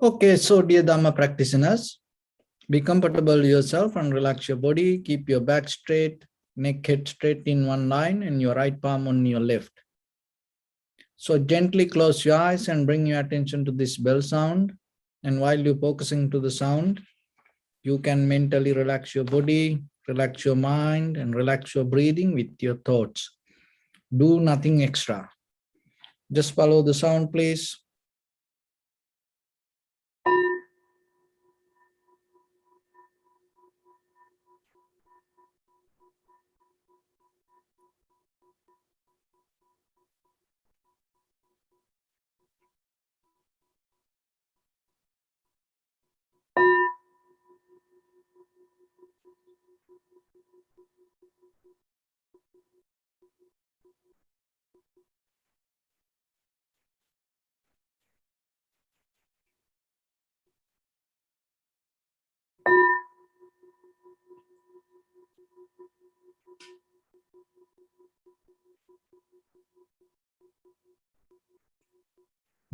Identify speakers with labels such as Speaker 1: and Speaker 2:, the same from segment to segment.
Speaker 1: Okay, so dear Dhamma practitioners, be comfortable yourself and relax your body. Keep your back straight, neck head straight in one line and your right palm on your left. So gently close your eyes and bring your attention to this bell sound. And while you're focusing to the sound, you can mentally relax your body, relax your mind, and relax your breathing with your thoughts. Do nothing extra. Just follow the sound, please.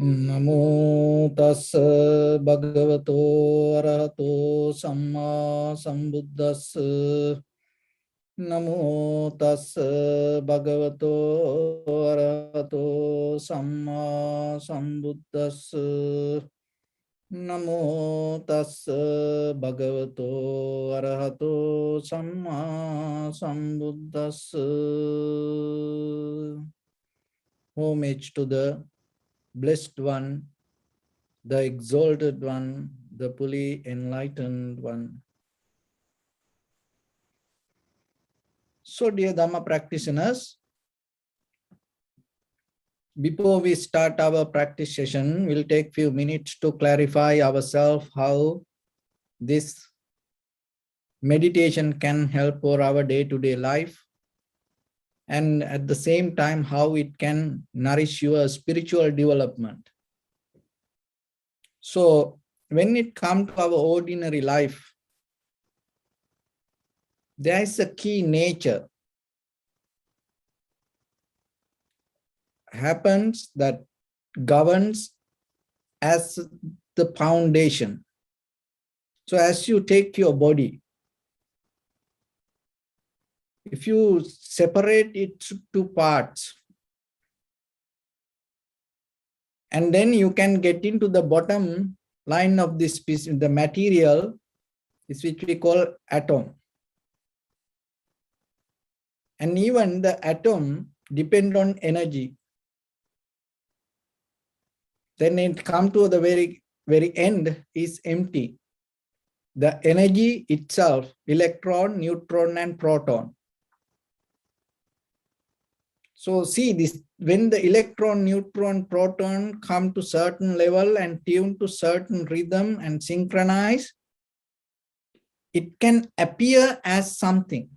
Speaker 1: Namo tassa bhagavato arahato samma sambuddhassa. Namo tassa bhagavato arahato samma sambuddhassa. Namo tassa bhagavato arahato samma sambuddhassa. Homage to the Blessed One, the Exalted One, the fully enlightened One. So, dear Dhamma practitioners, before we start our practice session, we'll take few minutes to clarify ourselves how this meditation can help for our day-to-day life, and at the same time, how it can nourish your spiritual development. So, when it comes to our ordinary life, there is a key nature happens that governs as the foundation. So as you take your body, if you separate it to two parts, and then you can get into the bottom line of this piece, the material, is which we call atom. And even the atom depend on energy. Then it come to the very end is empty. The energy itself, electron, neutron, and proton. So see this, when the electron, neutron, proton come to certain level and tune to certain rhythm and synchronize, it can appear as something.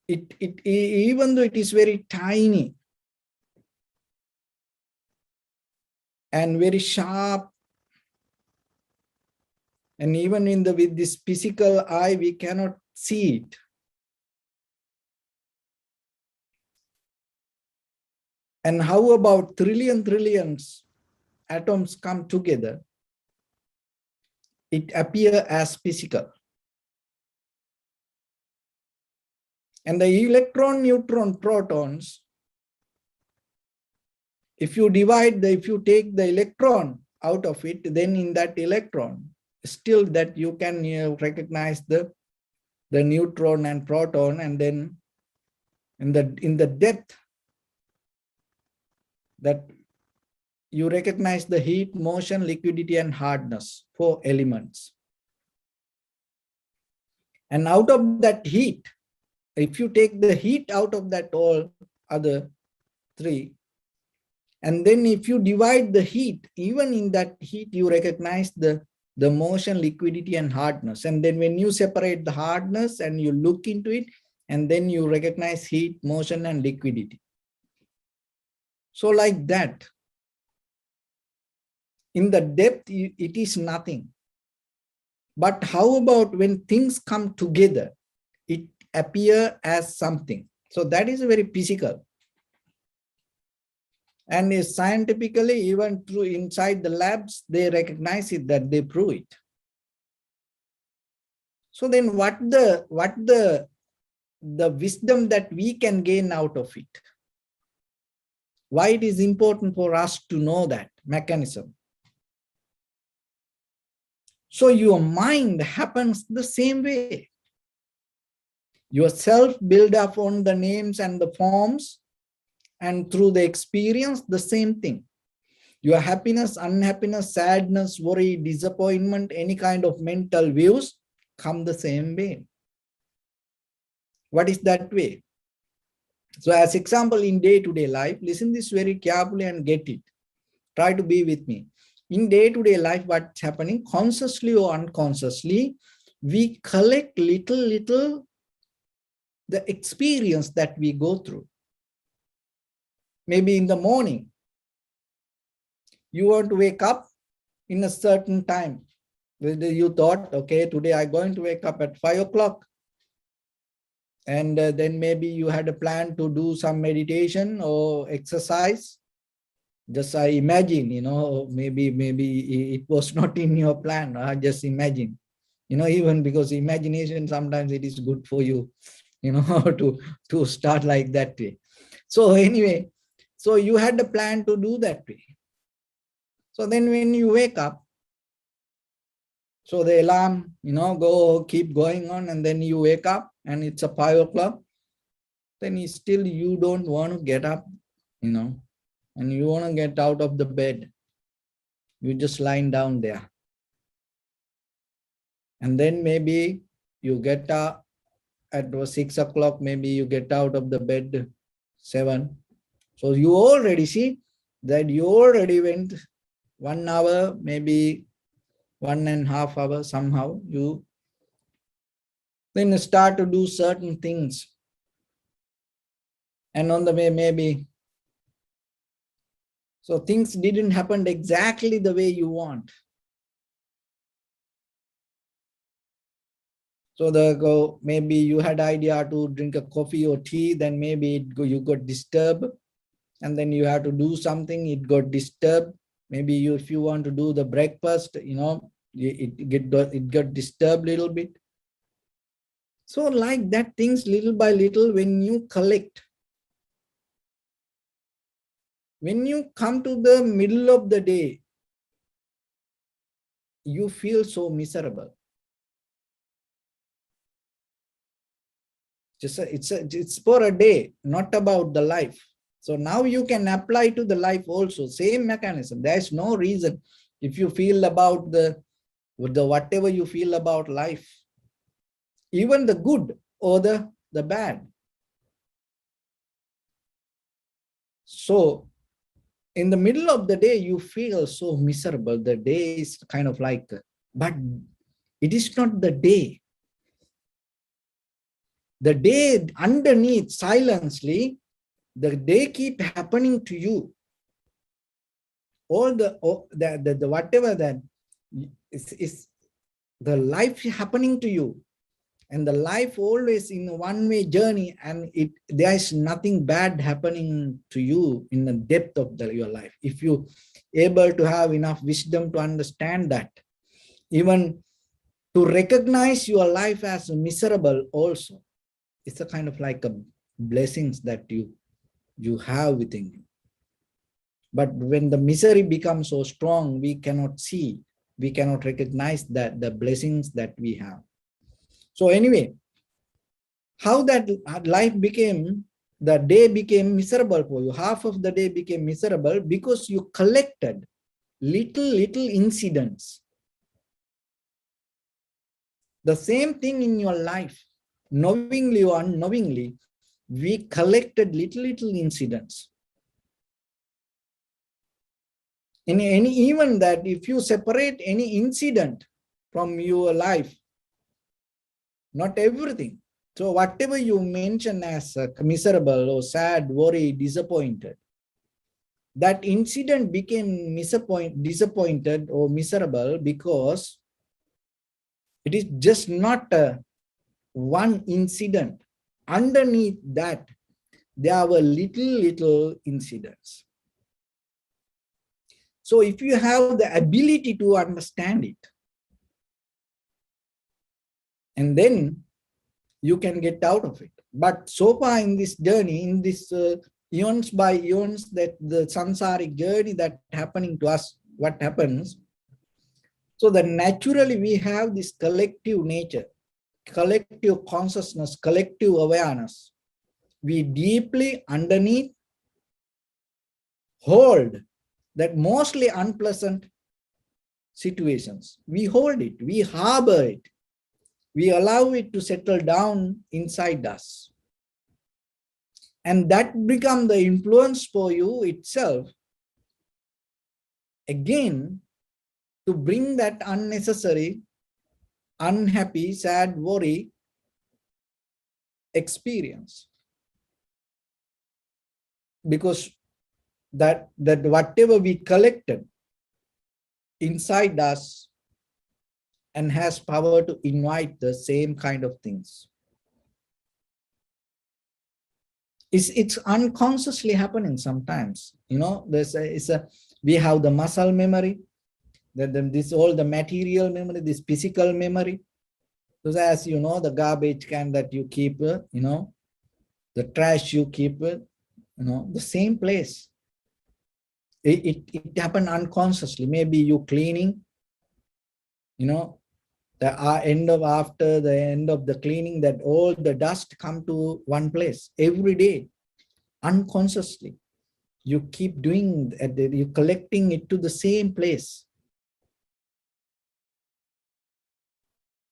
Speaker 1: Even though it is very tiny and very sharp, and even with this physical eye, we cannot see it. And how about trillions atoms come together? It appears as physical. And the electron, neutron, protons, if you take the electron out of it, then in that electron, still that you can recognize the neutron and proton, and then in the depth that you recognize the heat, motion, liquidity, and hardness, 4 elements. And out of that heat, if you take the heat out of that all other 3, and then if you divide the heat, even in that heat, you recognize the motion, liquidity, and hardness. And then when you separate the hardness and you look into it, and then you recognize heat, motion, and liquidity. So like that, in the depth, it is nothing. But how about when things come together, it appears as something. So that is very physical. And scientifically, even through inside the labs, they recognize it, that they prove it. So then what the wisdom that we can gain out of it? Why it is important for us to know that mechanism? So your mind happens the same way. Your self build up on the names and the forms, and through the experience, the same thing. Your happiness, unhappiness, sadness, worry, disappointment, any kind of mental views come the same way. What is that way? So as example, in day-to-day life, listen this very carefully and get it. Try to be with me. In day-to-day life, what's happening, consciously or unconsciously, we collect little the experience that we go through. Maybe in the morning, you want to wake up in a certain time. You thought, okay, today I'm going to wake up at 5 o'clock. And then maybe you had a plan to do some meditation or exercise. Just I imagine, maybe it was not in your plan. I just imagine, even because imagination, sometimes it is good for you, to start like that way. So anyway, so you had a plan to do that way. So then when you wake up, so the alarm, keep going on, and then you wake up and it's a 5 o'clock, then you don't want to get up, and you want to get out of the bed. You just lying down there. And then maybe you get up at 6 o'clock, maybe you get out of the bed 7. So you already see that you already went 1 hour, maybe 1.5 hours, somehow you then start to do certain things. And on the way, maybe, so things didn't happen exactly the way you want. So maybe you had idea to drink a coffee or tea, then maybe you got disturbed, and then you have to do something, it got disturbed. Maybe if you want to do the breakfast, it got disturbed a little bit. So like that, things little by little, when you collect, when you come to the middle of the day, you feel so miserable. It's for a day, not about the life. So now you can apply to the life also, same mechanism. There's no reason. If you feel about the whatever you feel about life, even the good or the bad. So in the middle of the day, you feel so miserable. The day is kind of like, but it is not the day. The day underneath, silently, the day keep happening to you. All the whatever that is the life happening to you, and the life always in a one-way journey, and there is nothing bad happening to you in the depth of your life. If you able to have enough wisdom to understand that, even to recognize your life as miserable also, it's a kind of like a blessings that you have within you. But when the misery becomes so strong, we cannot see, we cannot recognize that the blessings that we have. So anyway, how that life became, the day became miserable for you, half of the day became miserable because you collected little incidents. The same thing in your life, knowingly or unknowingly, we collected little incidents. In any, even that if you separate any incident from your life, not everything. So whatever you mention as miserable or sad, worried, disappointed, that incident became disappointed or miserable because it is just not one incident. Underneath that, there were little incidents. So if you have the ability to understand it, and then you can get out of it. But so far in this journey, in this eons by eons, that the samsaric journey that happening to us, what happens? So that naturally we have this collective nature, collective consciousness, collective awareness. We deeply underneath hold that mostly unpleasant situations. We hold it, we harbor it, we allow it to settle down inside us. And that becomes the influence for you itself, again, to bring that unnecessary, unhappy, sad, worry experience. Because that whatever we collected inside us and has power to invite the same kind of things. It's unconsciously happening sometimes. You know, we have the muscle memory, this all the material memory, this physical memory. So as you know, the garbage can that you keep, you know, the trash you keep, you know, the same place. It happened unconsciously. Maybe you cleaning, you know, after the end of the cleaning, that all the dust come to one place every day, unconsciously. You keep doing that, you're collecting it to the same place.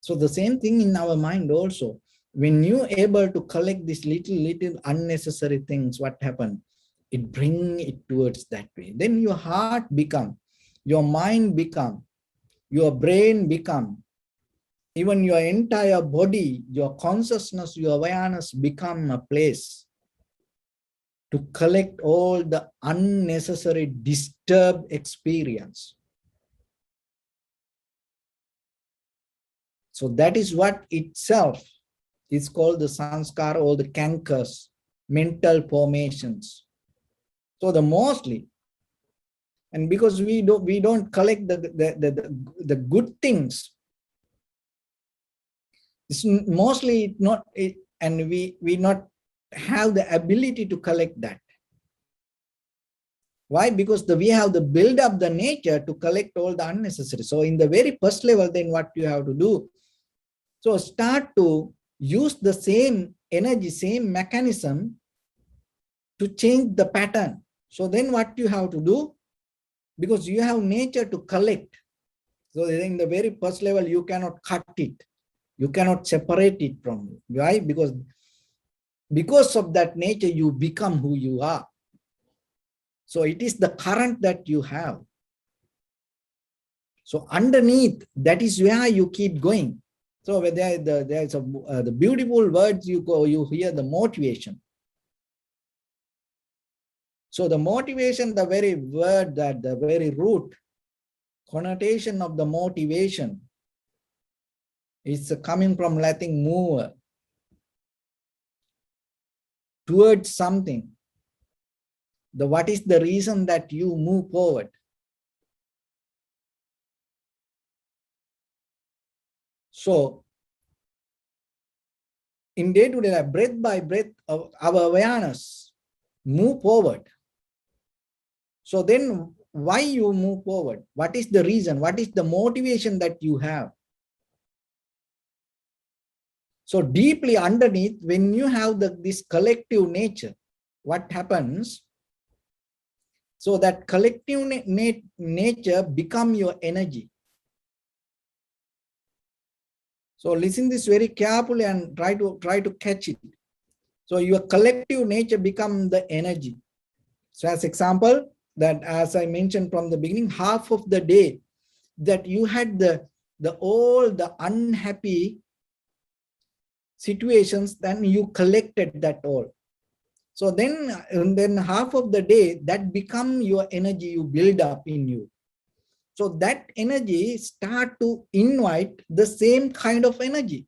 Speaker 1: So the same thing in our mind also. When you're able to collect these little unnecessary things, what happens? It brings it towards that way. Then your heart become, your mind become, your brain become, even your entire body, your consciousness, your awareness become a place to collect all the unnecessary disturbed experience. So that is what itself is called the sanskara, or the cankers, mental formations. So the mostly, and because we don't collect the good things, it's mostly not it, and we not have the ability to collect that. Why? Because we have to build up the nature to collect all the unnecessary. So in the very first level, then what you have to do? So start to use the same energy, same mechanism to change the pattern. So then what you have to do? Because you have nature to collect. So in the very first level, you cannot cut it. You cannot separate it from you. Why? Because of that nature, you become who you are. So it is the current that you have. So underneath, that is where you keep going. So there's the beautiful words you hear, the motivation. So the motivation, the very word, that the very root connotation of the motivation is coming from Latin mover, towards something. What is the reason that you move forward? So in day-to-day life, breath by breath, our awareness move forward. So then why you move forward? What is the reason? What is the motivation that you have? So deeply underneath, when you have this collective nature, what happens? So that collective nature become your energy. So listen this very carefully and try to catch it. So your collective nature become the energy. So as example, that as I mentioned from the beginning, half of the day that you had all the unhappy situations, then you collected that all. So then half of the day that become your energy you build up in you. So that energy start to invite the same kind of energy.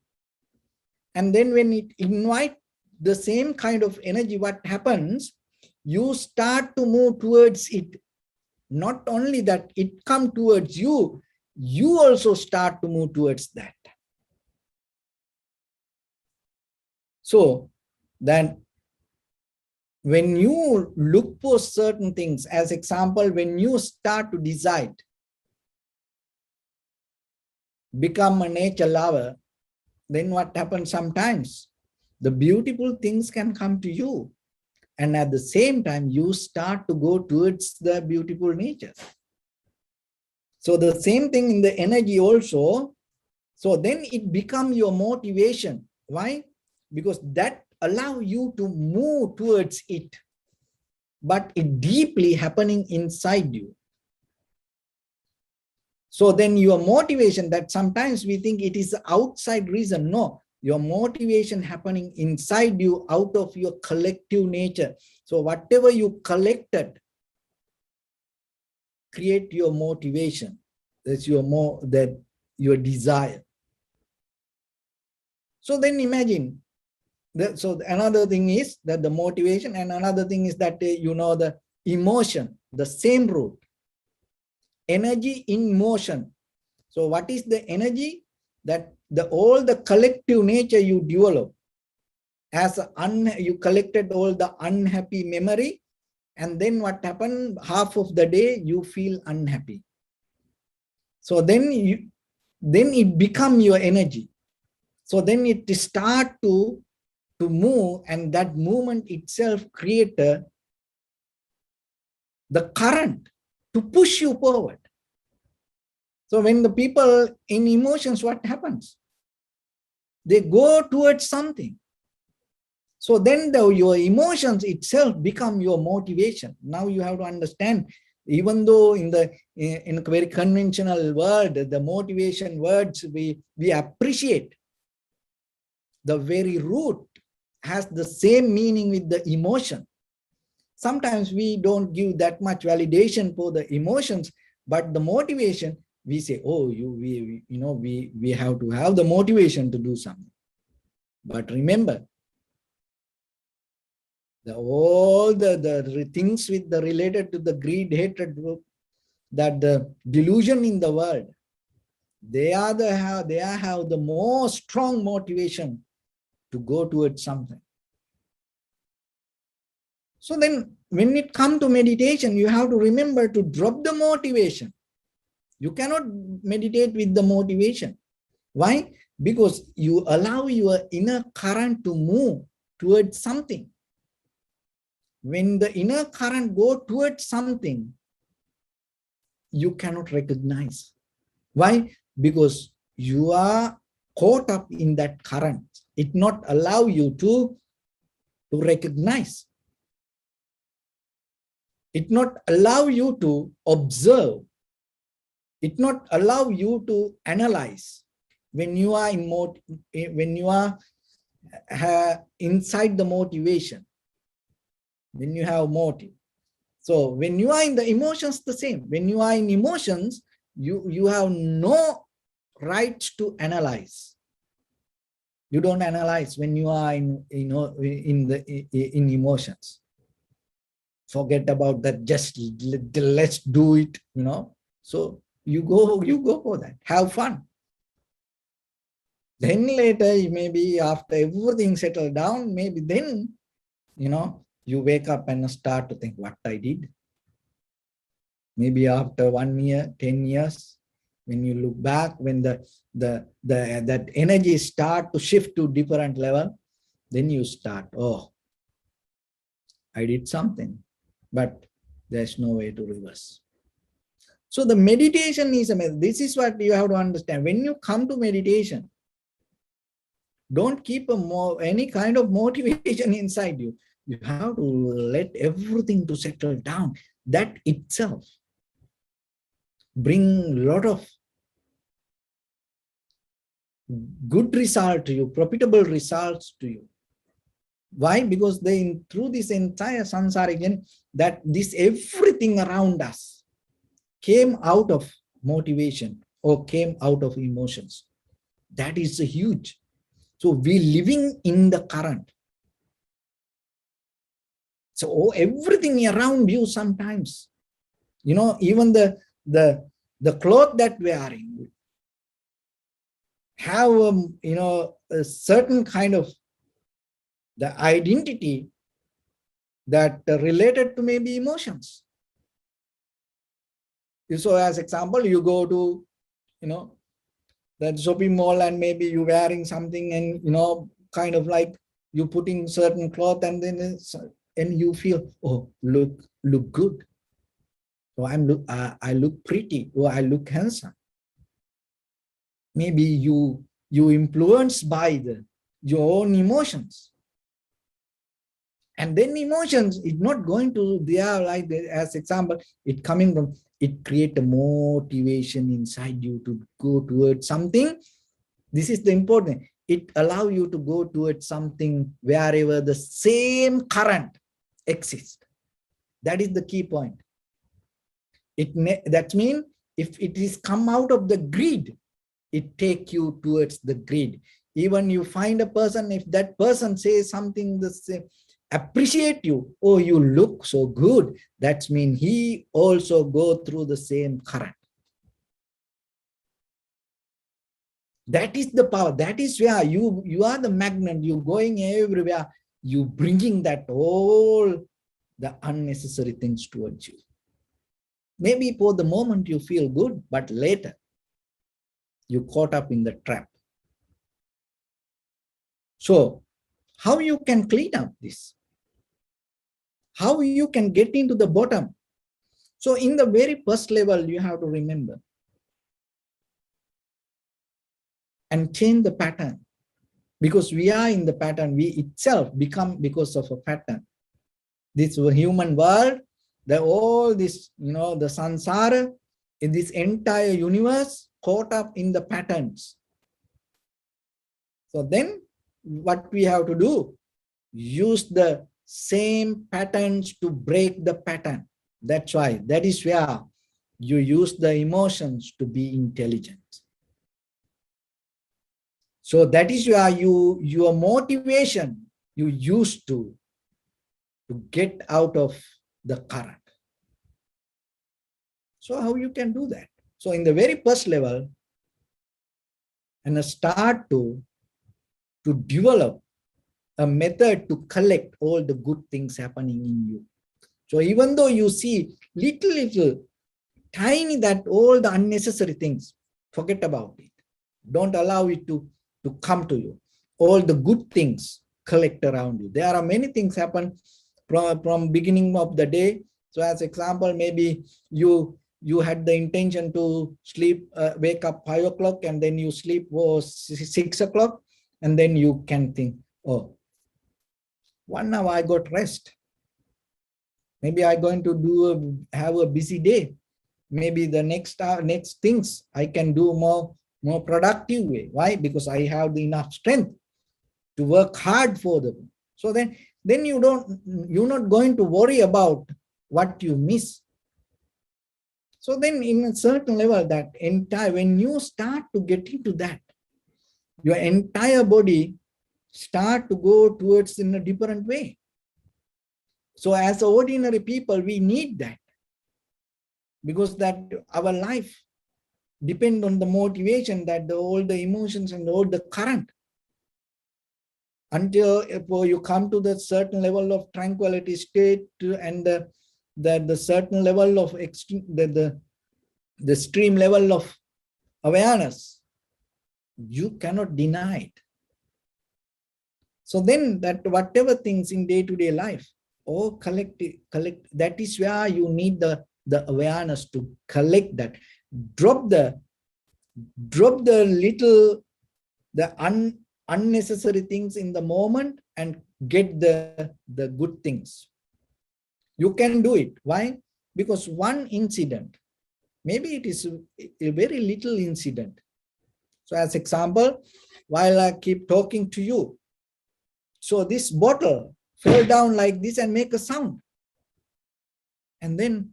Speaker 1: And then when it invite the same kind of energy, what happens? You start to move towards it. Not only that it come towards you, you also start to move towards that. So then when you look for certain things, as example, when you start to decide, become a nature lover, then what happens sometimes? The beautiful things can come to you. And at the same time, you start to go towards the beautiful nature. So the same thing in the energy also. So then it becomes your motivation. Why? Because that allows you to move towards it, but it deeply happening inside you. So then your motivation, that sometimes we think it is the outside reason. No, your motivation happening inside you out of your collective nature. So whatever you collected, create your motivation. That's your desire. So then imagine that. So another thing is that the motivation, and another thing is that the emotion, the same root. Energy in motion. So what is the energy? That all the collective nature you develop, as you collected all the unhappy memory, and then what happened? Half of the day you feel unhappy. So then it become your energy. So then it start to move, and that movement itself create the current to push you forward. So when the people in emotions, what happens? They go towards something. So then your emotions itself become your motivation. Now you have to understand, even though in a very conventional world, the motivation words we appreciate, the very root has the same meaning with the emotion. Sometimes we don't give that much validation for the emotions, but the motivation, we say, oh, we have to have the motivation to do something. But remember, all the things with the related to the greed, hatred, that the delusion in the world, they have the most strong motivation to go towards something. So then when it comes to meditation, you have to remember to drop the motivation. You cannot meditate with the motivation. Why? Because you allow your inner current to move towards something. When the inner current go towards something, you cannot recognize. Why? Because you are caught up in that current. It not allow you to recognize. It not allow you to observe. It not allow you to analyze. When you are inside the motivation, when you have motive. So when you are in the emotions, the same. When you are in emotions, you have no right to analyze. You don't analyze when you are in emotions. Forget about that. Just let's do it. So you go for that. Have fun. Then later, maybe after everything settled down, maybe then you wake up and start to think what I did. Maybe after 1 year, 10 years, when you look back, when that energy start to shift to different level, then you start, oh, I did something, but there's no way to reverse. So the meditation is this is what you have to understand. When you come to meditation, don't keep any kind of motivation inside you. You have to let everything to settle down. That itself bring a lot of good result to you, profitable results to you. Why? Because through this entire samsara journey, that this everything around us came out of motivation or came out of emotions. That is huge. So we living in the current. So everything around you sometimes, Even the cloth that we are wearing have, a certain kind of the identity that related to maybe emotions. So as example, you go to, that shopping mall and maybe you wearing something and, kind of like you putting certain cloth and then and you feel, oh, look good. Oh, I look pretty. Oh, I look handsome. Maybe you influenced by your own emotions. And then emotions, it's not going to, they are like, as example, it coming from, it create a motivation inside you to go towards something. This is the important. It allow you to go towards something wherever the same current exists. That is the key point. That means if it is come out of the greed, it take you towards the greed. Even you find a person, if that person says something the same, appreciate you, oh, you look so good, that means he also go through the same current. That is the power. That is where you are the magnet. You going everywhere. You bringing that all the unnecessary things towards you. Maybe for the moment you feel good, but later you caught up in the trap. So how you can clean up this? How you can get into the bottom? So in the very first level, you have to remember and change the pattern, because we are in the pattern. We itself become because of a pattern. This human world, all this, the samsara, in this entire universe, caught up in the patterns. So then what we have to do, use the same patterns to break the pattern. That's why, that is where you use the emotions to be intelligent. So that is where your motivation you use to get out of the current. So how you can do that? So in the very first level, and start to develop a method to collect all the good things happening in you. So even though you see little, tiny, that all the unnecessary things, forget about it. Don't allow it to come to you. All the good things collect around you. There are many things happen from beginning of the day. So as example, maybe you had the intention to sleep, wake up 5 o'clock, and then you sleep 6 o'clock, and then you can think, oh, 1 hour I got rest. Maybe I'm going to have a busy day. Maybe the next things I can do more productive way. Why? Because I have the enough strength to work hard for them. So then you're not going to worry about what you miss. So then in a certain level, that when you start to get into that, your entire body start to go towards in a different way. So as ordinary people, we need that, because that our life depend on the motivation, that all the emotions and all the current, until you come to the certain level of tranquility state and the certain level of the stream level of awareness, you cannot deny it. So then that whatever things in day-to-day life, all collect, that is where you need the awareness to collect that. Drop the little, unnecessary things in the moment and get the good things. You can do it. Why? Because one incident, maybe it is a very little incident. So as example, while I keep talking to you, so this bottle fell down like this and make a sound. And then,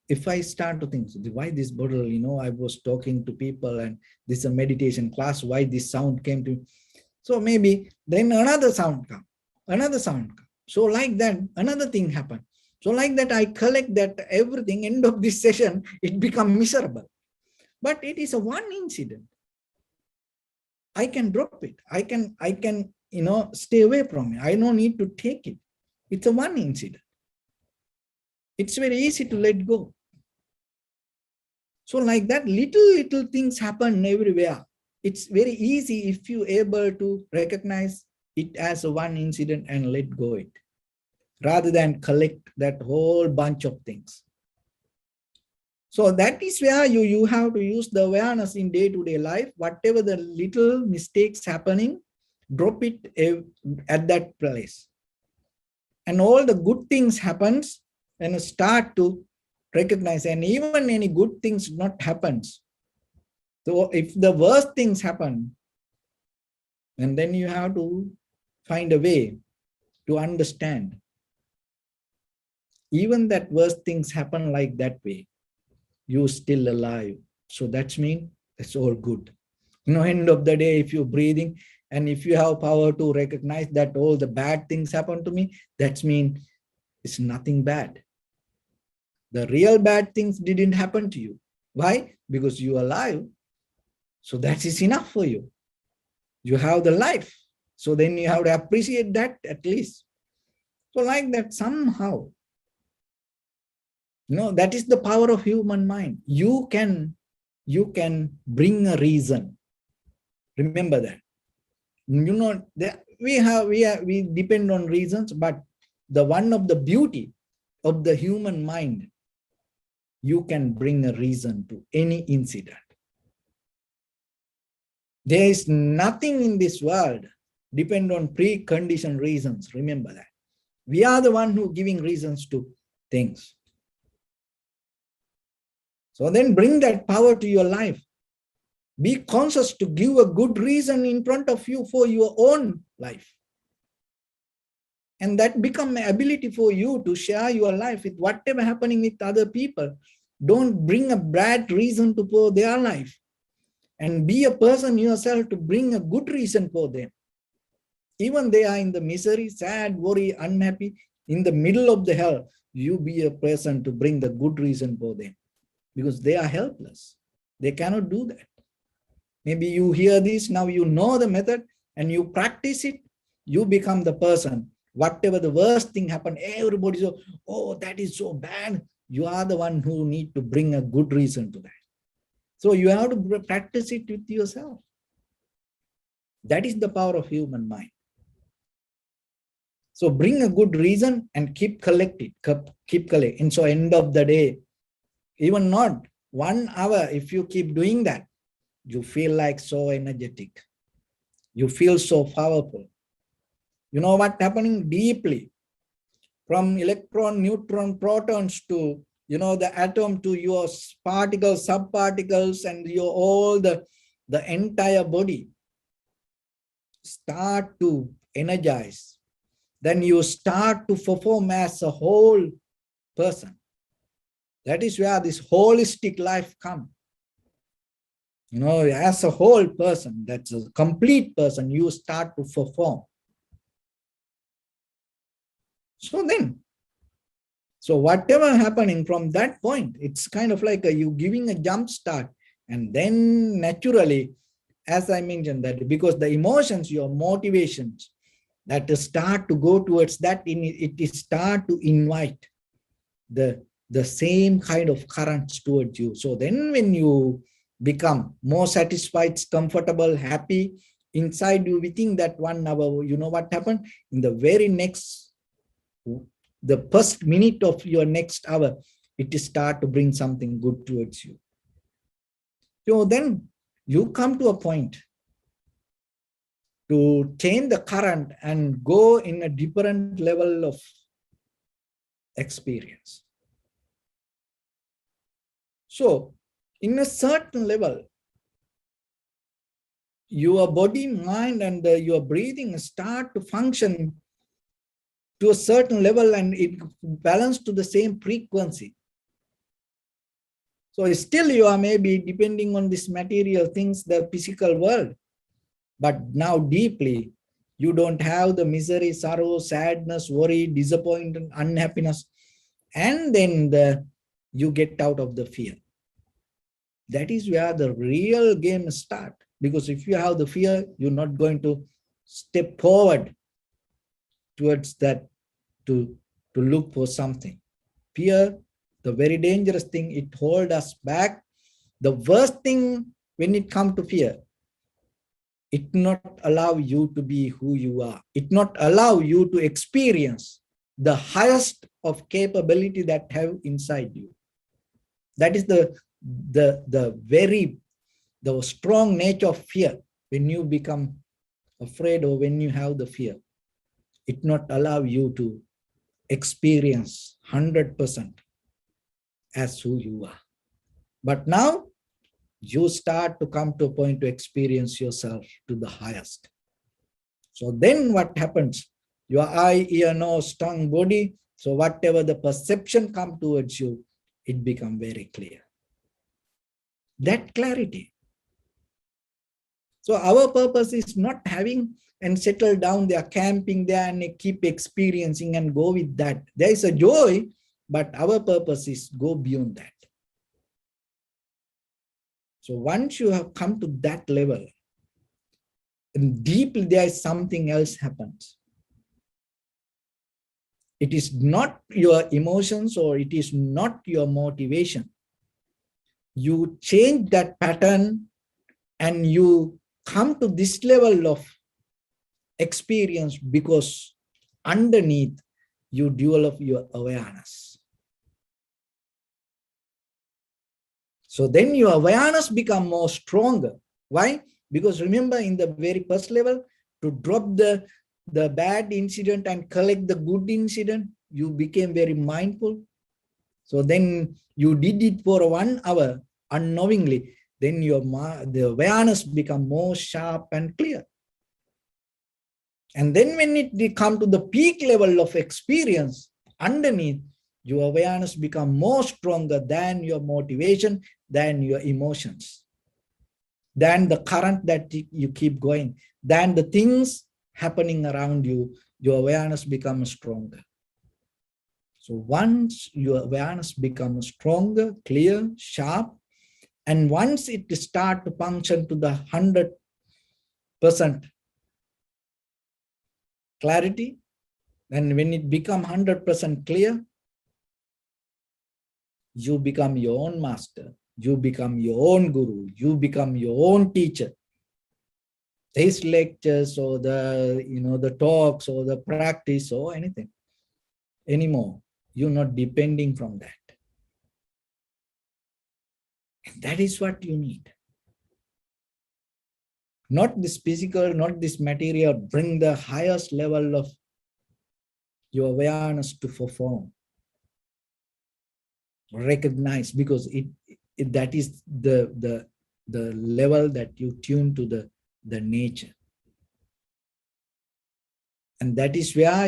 Speaker 1: if I start to think, why this bottle, I was talking to people and this is a meditation class, why this sound came to me? So maybe then another sound come, another sound come. So like that, another thing happened. So like that, I collect that everything, end of this session, it become miserable. But it is a one incident. I can drop it. I can, stay away from it. I don't need to take it. It's a one incident. It's very easy to let go. So like that, little things happen everywhere. It's very easy if you able to recognize it as a one incident and let go it, rather than collect that whole bunch of things. So that is where you have to use the awareness in day-to-day life. Whatever the little mistakes happening, drop it at that place. And all the good things happens and start to recognize, and even any good things not happens. So if the worst things happen, and then you have to find a way to understand. Even that worst things happen like that way, you're still alive. So that's mean it's all good. End of the day, if you're breathing and if you have power to recognize that all the bad things happen to me, that's mean it's nothing bad. The real bad things didn't happen to you. Why? Because you're alive. So that is enough for you. You have the life. So then you have to appreciate that at least. So like that, somehow, that is the power of human mind. You can bring a reason. Remember that. We depend on reasons, but the one of the beauty of the human mind, you can bring a reason to any incident. There is nothing in this world depend on preconditioned reasons. Remember that. We are the one who giving reasons to things. So then bring that power to your life. Be conscious to give a good reason in front of you for your own life. And that become an ability for you to share your life with whatever happening with other people. Don't bring a bad reason to for their life. And be a person yourself to bring a good reason for them. Even they are in the misery, sad, worry, unhappy, in the middle of the hell, you be a person to bring the good reason for them. Because they are helpless. They cannot do that. Maybe you hear this, now you know the method and you practice it, you become the person. Whatever the worst thing happened, everybody says, oh, that is so bad. You are the one who need to bring a good reason to that. So you have to practice it with yourself. That is the power of human mind. So bring a good reason and keep collecting. And so end of the day, even not 1 hour, if you keep doing that, you feel like so energetic. You feel so powerful. You know what happening deeply? From electron, neutron, protons to, the atom to your particles, subparticles, and your all the entire body start to energize. Then you start to perform as a whole person. That is where this holistic life comes. As a whole person, that's a complete person, you start to perform. So whatever happening from that point, it's kind of like you giving a jump start. And then naturally, as I mentioned that, because the emotions, your motivations, that start to go towards that, it start to invite the same kind of currents towards you. So then when you become more satisfied, comfortable, happy inside you within that 1 hour, you know what happened? In the very next, the first minute of your next hour, it start to bring something good towards you. So then you come to a point to change the current and go in a different level of experience. So in a certain level, your body, mind, and your breathing start to function to a certain level, and it balance to the same frequency. So still you are maybe depending on this material things, the physical world, but now deeply, you don't have the misery, sorrow, sadness, worry, disappointment, unhappiness. and then you get out of the fear. That is where the real game starts. Because if you have the fear, you're not going to step forward towards that to look for something. Fear, the very dangerous thing, it holds us back. The worst thing when it comes to fear, it not allow you to be who you are. It not allow you to experience the highest of capability that have inside you. That is the strong nature of fear. When you become afraid or when you have the fear, it not allow you to experience 100% as who you are. But now you start to come to a point to experience yourself to the highest. So then what happens? Your eye, ear, nose, tongue, body. So whatever the perception come towards you, it become very clear. That clarity. So our purpose is not having and settle down there, camping there and keep experiencing and go with that. There is a joy, but our purpose is go beyond that. So once you have come to that level, and deeply there is something else happens. It is not your emotions or it is not your motivation. You change that pattern and you come to this level of experience because underneath you develop your awareness. So then your awareness become more stronger. Why? Because remember in the very first level, to drop the bad incident and collect the good incident, you became very mindful. So then you did it for 1 hour unknowingly. Then the awareness become more sharp and clear. And then when it come to the peak level of experience, underneath, your awareness become more stronger than your motivation, than your emotions, than the current that you keep going, than the things happening around you, your awareness becomes stronger. So once your awareness becomes stronger, clear, sharp, and once it start to function to the 100% clarity, and when it become 100% clear, you become your own master, you become your own guru, you become your own teacher. These lectures or the talks or the practice or anything anymore, you're not depending from that. And that is what you need. Not this physical, not this material, bring the highest level of your awareness to perform. Recognize, because that is the level that you tune to the nature. And that is where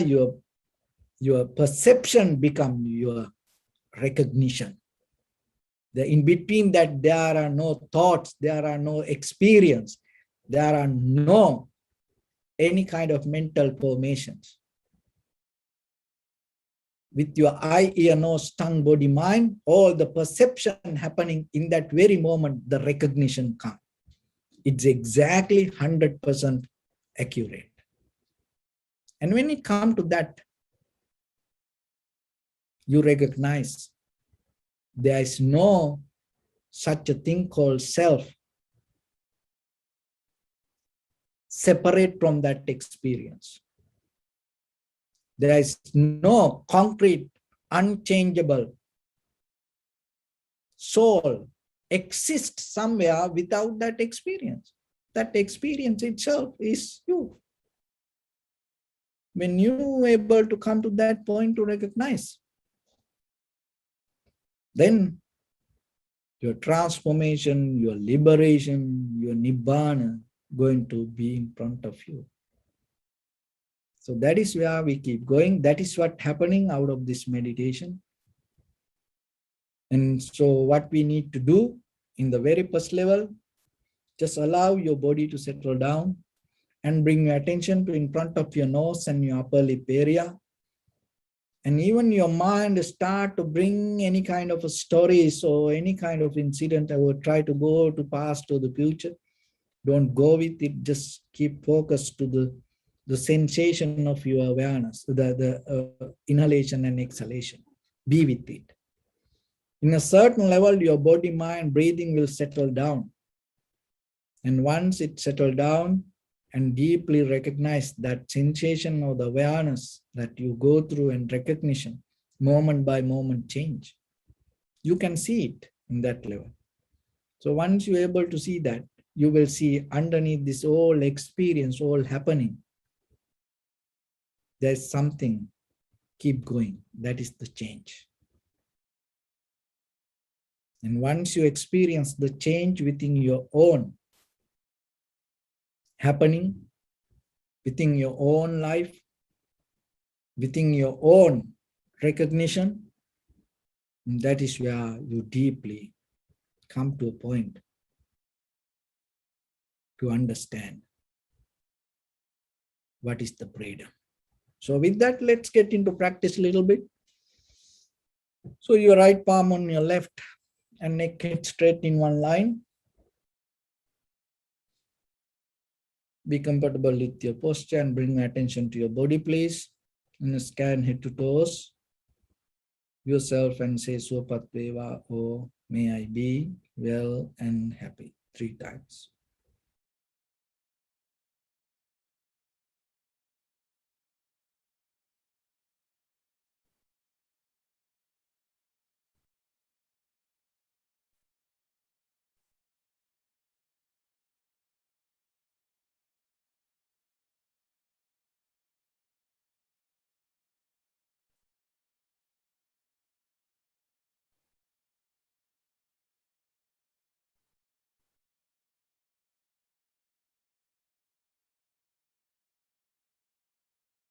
Speaker 1: your perception become your recognition. In between that, there are no thoughts, there are no experience, there are no any kind of mental formations. With your eye, ear, nose, tongue, body, mind, all the perception happening in that very moment, the recognition comes. It's exactly 100% accurate. And when it comes to that, you recognize there is no such a thing called self separate from that experience. There is no concrete, unchangeable soul exists somewhere without that experience. That experience itself is you. When you are able to come to that point to recognize, then your transformation, your liberation, your nibbana going to be in front of you. So that is where we keep going. That is what's happening out of this meditation. And so what we need to do in the very first level, just allow your body to settle down and bring your attention to in front of your nose and your upper lip area. And even your mind start to bring any kind of a stories or any kind of incident, I would try to go to past or the future. Don't go with it. Just keep focused to the sensation of your awareness, the inhalation and exhalation. Be with it. In a certain level, your body, mind, breathing will settle down. And once it settles down and deeply recognize that sensation or the awareness that you go through and recognition, moment by moment change, you can see it in that level. So once you're able to see that, you will see underneath this whole experience, all happening, there's something keep going. That is the change. And once you experience the change within your own happening, within your own life, within your own recognition, that is where you deeply come to a point to understand what is the freedom. So with that, let's get into practice a little bit. So your right palm on your left and neck head straight in one line. Be comfortable with your posture and bring attention to your body, please. And scan head to toes yourself and say Sopatveva, or may I be well and happy 3 times.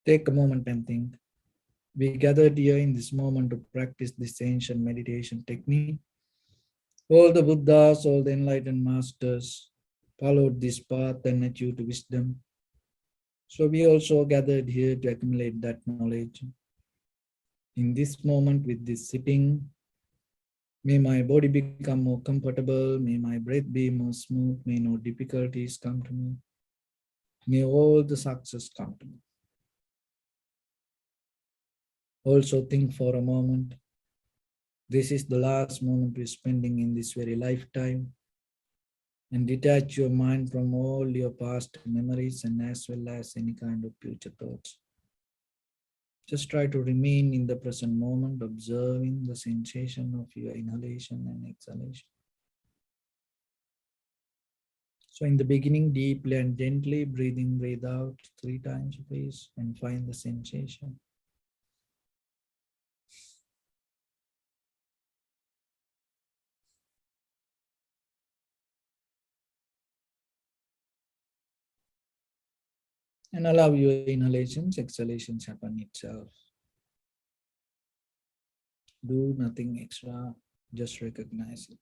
Speaker 1: Take a moment and think. We gathered here in this moment to practice this ancient meditation technique. All the Buddhas, all the enlightened masters followed this path and achieved wisdom. So we also gathered here to accumulate that knowledge. In this moment with this sitting, may my body become more comfortable, may my breath be more smooth, may no difficulties come to me, may all the success come to me. Also think for a moment, this is the last moment we're spending in this very lifetime, and detach your mind from all your past memories and as well as any kind of future thoughts. Just try to remain in the present moment, observing the sensation of your inhalation and exhalation. So in the beginning, deeply and gently breathe in, breathe out 3 times, please, and find the sensation. And allow your inhalations, exhalations happen itself. Do nothing extra, just recognize it.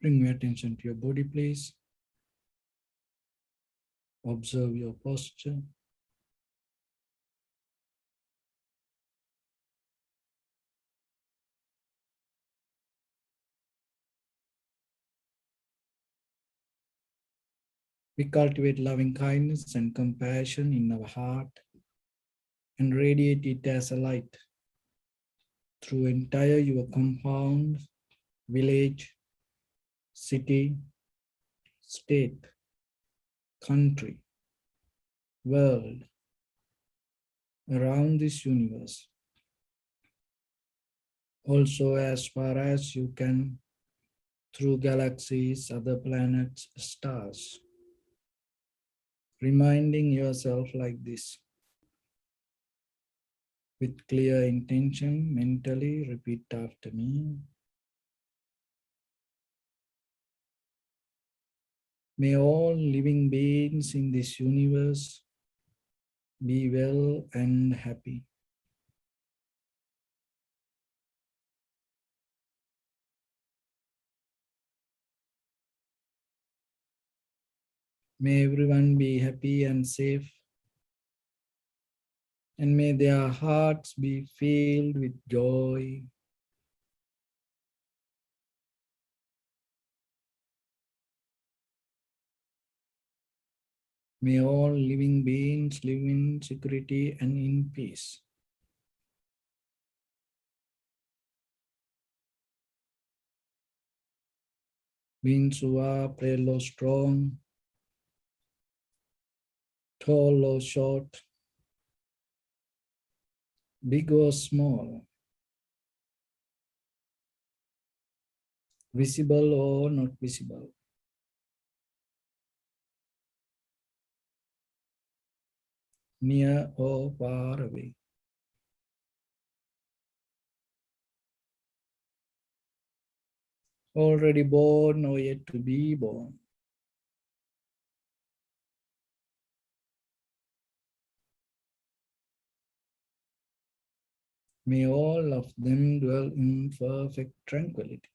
Speaker 1: Bring your attention to your body, please. Observe your posture. We cultivate loving kindness and compassion in our heart and radiate it as a light through entire your compound, village, city, state, country, world, around this universe. Also as far as you can, through galaxies, other planets, stars. Reminding yourself like this. With clear intention, mentally repeat after me. May all living beings in this universe be well and happy. May everyone be happy and safe. And may their hearts be filled with joy. May all living beings live in security and in peace. Beings who are frail or strong, tall or short, big or small, visible or not visible. Near or far away. Already born or yet to be born. May all of them dwell in perfect tranquility.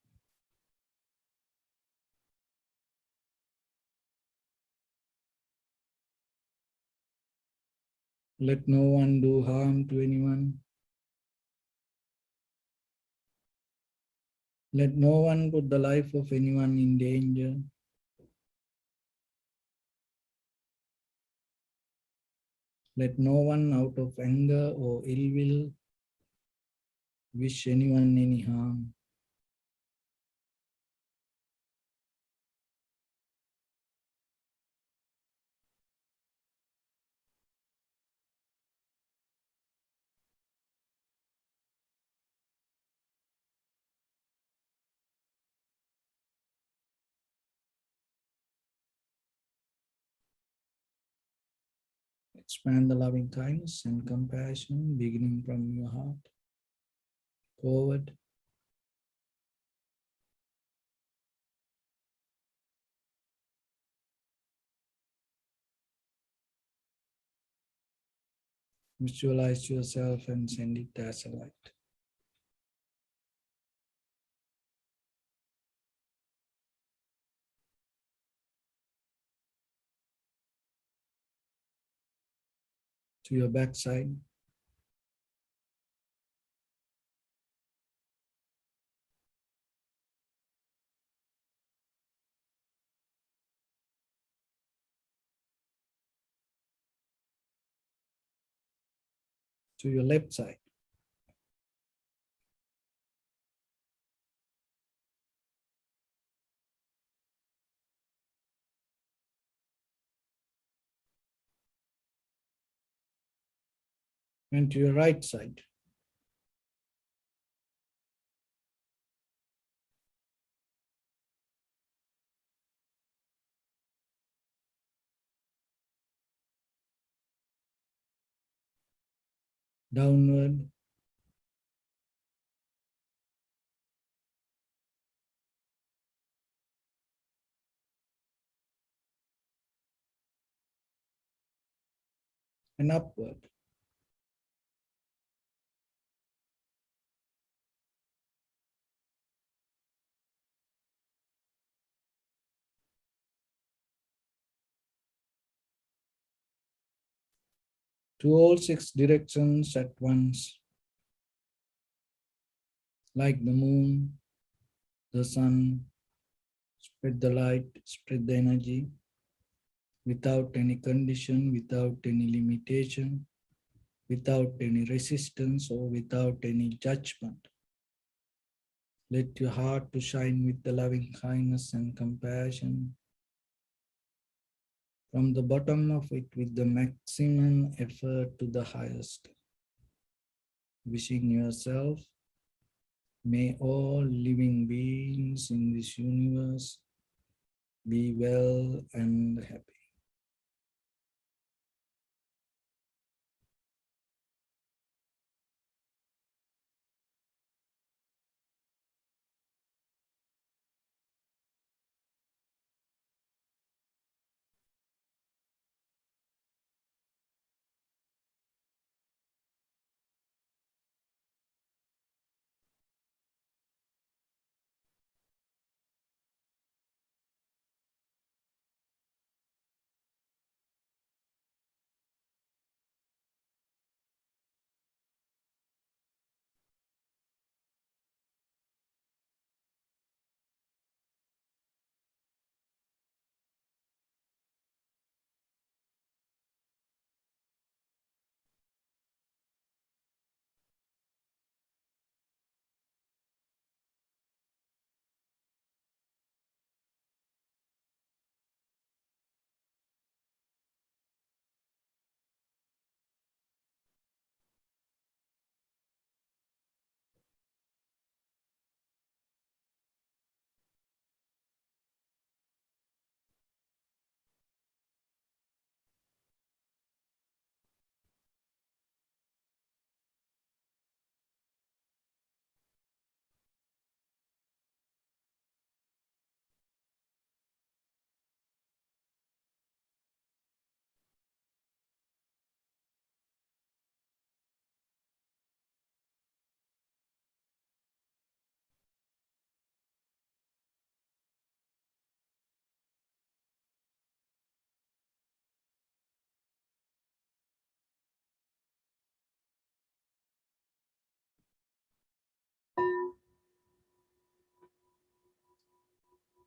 Speaker 1: Let no one do harm to anyone. Let no one put the life of anyone in danger. Let no one out of anger or ill will wish anyone any harm. Expand the loving kindness and compassion beginning from your heart, forward, visualize yourself and send it as a light. To your backside, to your left side, and to your right side. Downward, and upward. to all 6 directions at once, like the moon, the sun. Spread the light, spread the energy without any condition, without any limitation, without any resistance or without any judgment. Let your heart to shine with the loving kindness and compassion. From the bottom of it with the maximum effort to the highest. Wishing yourself, may all living beings in this universe be well and happy.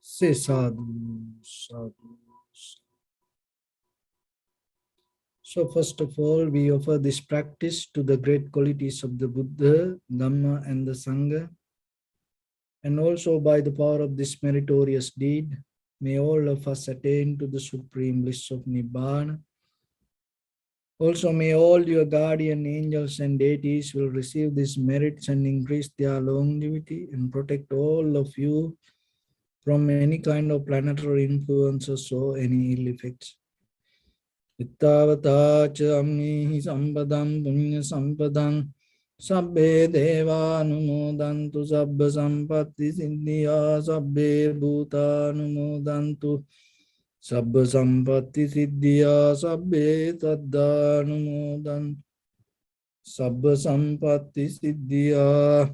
Speaker 1: Say sadhu, sadhu. So first of all, we offer this practice to the great qualities of the Buddha, Dhamma and the Sangha. And also by the power of this meritorious deed, may all of us attain to the supreme bliss of Nibbana. Also may all your guardian angels and deities will receive these merits and increase their longevity and protect all of you from any kind of planetary influences or any ill effects. Ittavata cha ammihi sampadam punya sampadam sabbe deva anumodantu sabba sampatti siddhya sabbe bhuta anumodantu sabba sampatti siddhya sabbe tadda anumodantu sabba sampatti siddhya.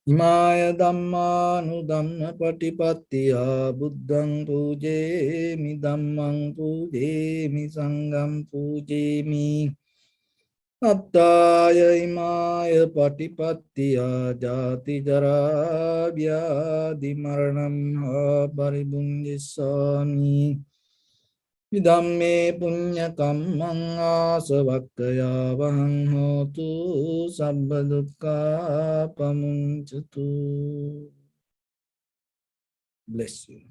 Speaker 1: Imaya dhammanu dhamma patipattiya buddhang pujemi dhammang pujemi sangham pujemi attaya imaya patipattiya jati jara vyadhi maranam paribunjissami Vidhamme punya kammang asavakkaya vahang hotu sabba dukkha pamuncatu. Bless you.